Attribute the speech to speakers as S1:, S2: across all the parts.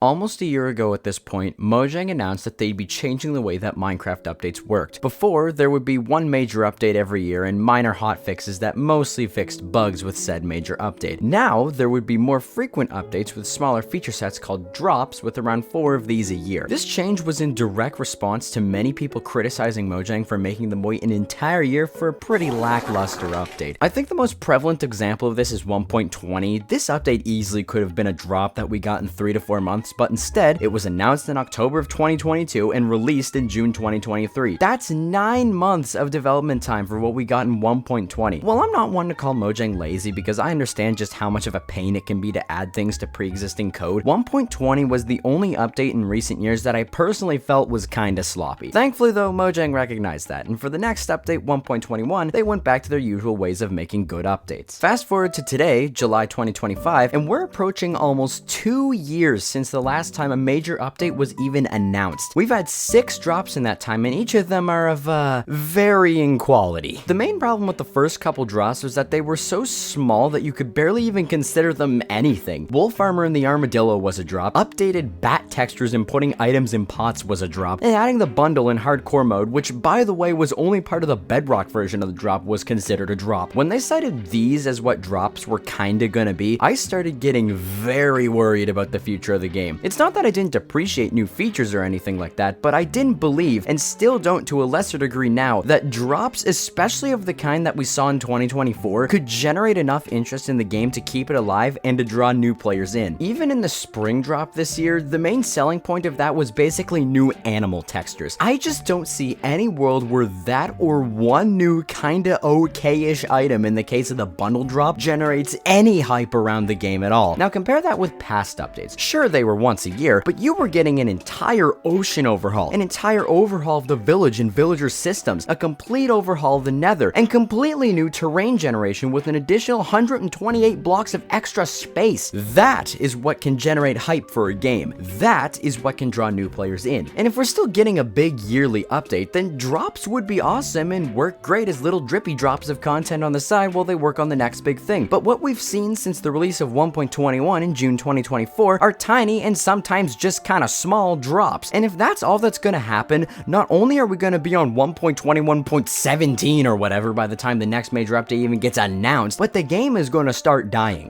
S1: Almost a year ago at this point, Mojang announced that they'd be changing the way that Minecraft updates worked. Before, there would be one major update every year and minor hotfixes that mostly fixed bugs with said major update. Now, there would be more frequent updates with smaller feature sets called drops, with around 4 of these a year. This change was in direct response to many people criticizing Mojang for making them wait an entire year for a pretty lackluster update. I think the most prevalent example of this is 1.20. This update easily could have been a drop that we got in 3 to 4 months, but instead, it was announced in October of 2022 and released in June 2023. That's 9 months of development time for what we got in 1.20. Well, I'm not one to call Mojang lazy because I understand just how much of a pain it can be to add things to pre-existing code. 1.20 was the only update in recent years that I personally felt was kinda sloppy. Thankfully though, Mojang recognized that, and for the next update, 1.21, they went back to their usual ways of making good updates. Fast forward to today, July 2025, and we're approaching almost 2 years since the last time a major update was even announced. We've had 6 drops in that time, and each of them are of varying quality. The main problem with the first couple drops was that they were so small that you could barely even consider them anything. Wolf Armor and the Armadillo was a drop, updated bat textures and putting items in pots was a drop, and adding the bundle in hardcore mode, which by the way was only part of the bedrock version of the drop, was considered a drop. When they cited these as what drops were kinda gonna be, I started getting very worried about the future of the game. It's not that I didn't appreciate new features or anything like that, but I didn't believe, and still don't to a lesser degree now, that drops, especially of the kind that we saw in 2024, could generate enough interest in the game to keep it alive and to draw new players in. Even in the spring drop this year, the main selling point of that was basically new animal textures. I just don't see any world where that or one new kinda okay-ish item in the case of the bundle drop generates any hype around the game at all. Now compare that with past updates. Sure, they were once a year, but you were getting an entire ocean overhaul, an entire overhaul of the village and villager systems, a complete overhaul of the nether, and completely new terrain generation with an additional 128 blocks of extra space. That is what can generate hype for a game. That is what can draw new players in. And if we're still getting a big yearly update, then drops would be awesome and work great as little drippy drops of content on the side while they work on the next big thing. But what we've seen since the release of 1.21 in June 2024 are tiny and sometimes just kinda small drops. And if that's all that's gonna happen, not only are we gonna be on 1.21.17 or whatever by the time the next major update even gets announced, but the game is gonna start dying.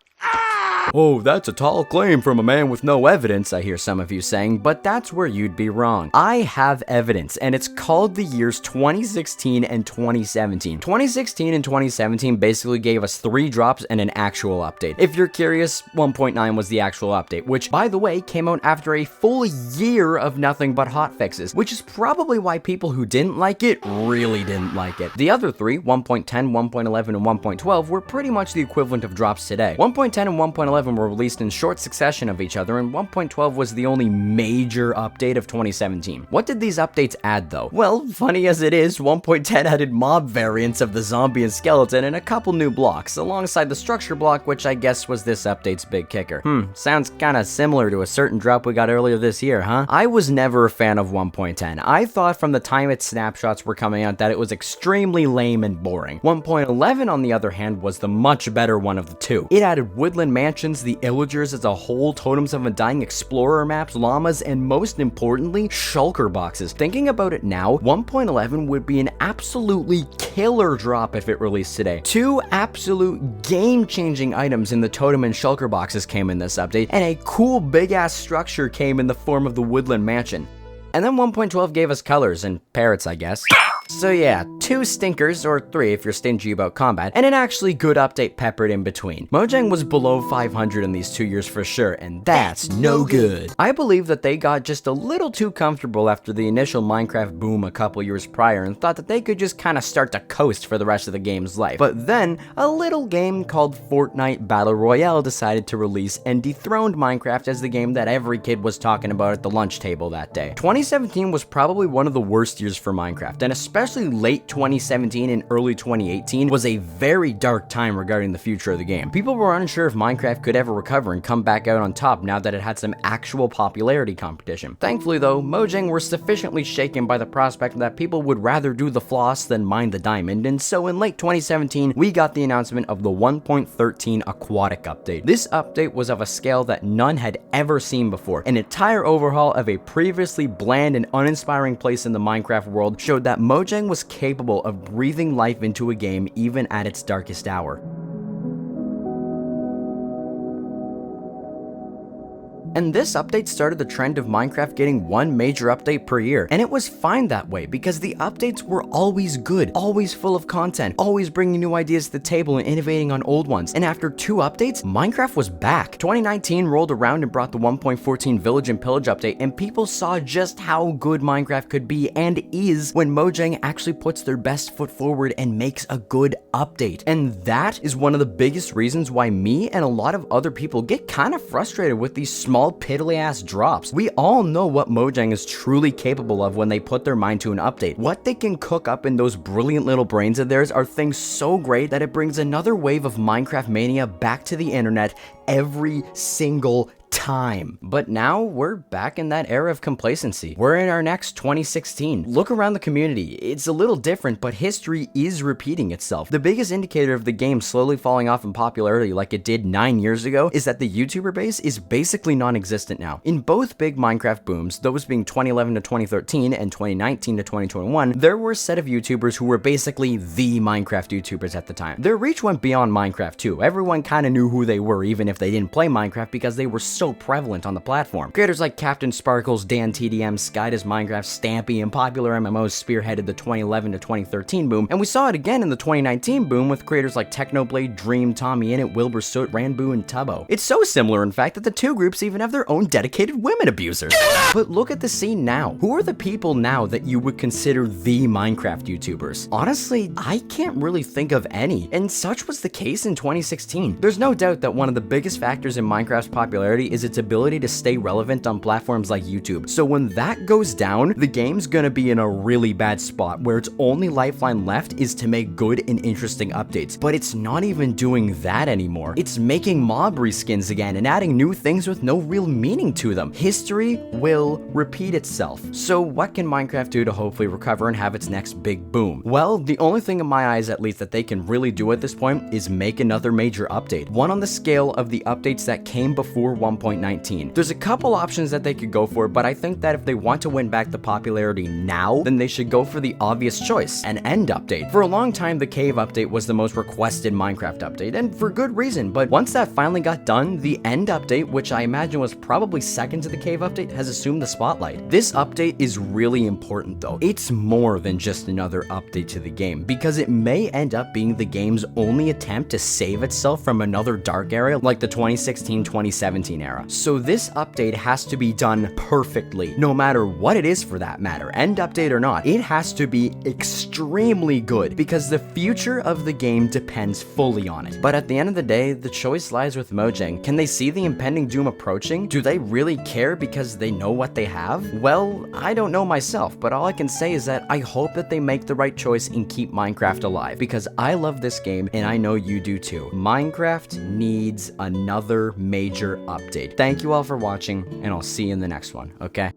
S1: Oh, that's a tall claim from a man with no evidence, I hear some of you saying, but that's where you'd be wrong. I have evidence, and it's called the years 2016 and 2017. 2016 and 2017 basically gave us 3 drops and an actual update. If you're curious, 1.9 was the actual update, which, by the way, came out after a full year of nothing but hotfixes, which is probably why people who didn't like it really didn't like it. The other 3, 1.10, 1.11, and 1.12, were pretty much the equivalent of drops today. 1.10 and 1.11 were released in short succession of each other, and 1.12 was the only major update of 2017. What did these updates add though? Well, funny as it is, 1.10 added mob variants of the zombie and skeleton and a couple new blocks, alongside the structure block, which I guess was this update's big kicker. Sounds kinda similar to a certain drop we got earlier this year, huh? I was never a fan of 1.10. I thought from the time its snapshots were coming out that it was extremely lame and boring. 1.11, on the other hand, was the much better one of the two. It added woodland mansions, the illagers as a whole, totems of undying, explorer maps, llamas, and most importantly, shulker boxes. Thinking about it now, 1.11 would be an absolutely killer drop if it released today. 2 absolute game-changing items in the totem and shulker boxes came in this update, and a cool big-ass structure came in the form of the woodland mansion. And then 1.12 gave us colors and parrots, I guess. So yeah, 2 stinkers, or 3 if you're stingy about combat, and an actually good update peppered in between. Mojang was below 500 in these 2 years for sure, and that's no good. I believe that they got just a little too comfortable after the initial Minecraft boom a couple years prior and thought that they could just kinda start to coast for the rest of the game's life. But then, a little game called Fortnite Battle Royale decided to release and dethroned Minecraft as the game that every kid was talking about at the lunch table that day. 2017 was probably one of the worst years for Minecraft, and especially especially late 2017 and early 2018 was a very dark time regarding the future of the game. People were unsure if Minecraft could ever recover and come back out on top now that it had some actual popularity competition. Thankfully though, Mojang were sufficiently shaken by the prospect that people would rather do the floss than mine the diamond, and so in late 2017, we got the announcement of the 1.13 aquatic update. This update was of a scale that none had ever seen before. An entire overhaul of a previously bland and uninspiring place in the Minecraft world showed that Mojang was capable of breathing life into a game even at its darkest hour. And this update started the trend of Minecraft getting one major update per year, and it was fine that way because the updates were always good, always full of content, always bringing new ideas to the table and innovating on old ones. And after 2 updates, Minecraft was back. 2019 rolled around and brought the 1.14 Village and Pillage update, and people saw just how good Minecraft could be and is when Mojang actually puts their best foot forward and makes a good update. And that is one of the biggest reasons why me and a lot of other people get kind of frustrated with these small piddly ass drops. We all know what Mojang is truly capable of when they put their mind to an update. What they can cook up in those brilliant little brains of theirs are things so great that it brings another wave of Minecraft mania back to the internet every single time. But now we're back in that era of complacency. We're in our next 2016. Look around the community. It's a little different, but history is repeating itself. The biggest indicator of the game slowly falling off in popularity like it did 9 years ago is that the YouTuber base is basically non-existent now. In both big Minecraft booms, those being 2011 to 2013 and 2019 to 2021, there were a set of YouTubers who were basically the Minecraft YouTubers at the time. Their reach went beyond Minecraft too. Everyone kind of knew who they were even if they didn't play Minecraft because they were so prevalent on the platform. Creators like Captain Sparkles, Dan TDM, Skydoes Minecraft, Stampy, and popular MMOs spearheaded the 2011 to 2013 boom, and we saw it again in the 2019 boom with creators like Technoblade, Dream, Tommy Innit, Wilbur Soot, Ranboo, and Tubbo. It's so similar, in fact, that the two groups even have their own dedicated women abusers. But look at the scene now. Who are the people now that you would consider the Minecraft YouTubers? Honestly, I can't really think of any, and such was the case in 2016. There's no doubt that one of the biggest factors in Minecraft's popularity is its ability to stay relevant on platforms like YouTube. So when that goes down, the game's gonna be in a really bad spot where its only lifeline left is to make good and interesting updates. But it's not even doing that anymore. It's making mob reskins again and adding new things with no real meaning to them. History will repeat itself. So what can Minecraft do to hopefully recover and have its next big boom? Well, the only thing in my eyes at least that they can really do at this point is make another major update. One on the scale of the updates that came before 1.19. There's a couple options that they could go for, but I think that if they want to win back the popularity now, then they should go for the obvious choice, an end update. For a long time, the cave update was the most requested Minecraft update, and for good reason, but once that finally got done, the end update, which I imagine was probably second to the cave update, has assumed the spotlight. This update is really important though. It's more than just another update to the game, because it may end up being the game's only attempt to save itself from another dark era like the 2016-2017 era. So this update has to be done perfectly, no matter what it is for that matter, end update or not. It has to be extremely good because the future of the game depends fully on it. But at the end of the day, the choice lies with Mojang. Can they see the impending doom approaching? Do they really care because they know what they have? Well, I don't know myself, but all I can say is that I hope that they make the right choice and keep Minecraft alive, because I love this game and I know you do too. Minecraft needs another major update. Thank you all for watching, and I'll see you in the next one, okay?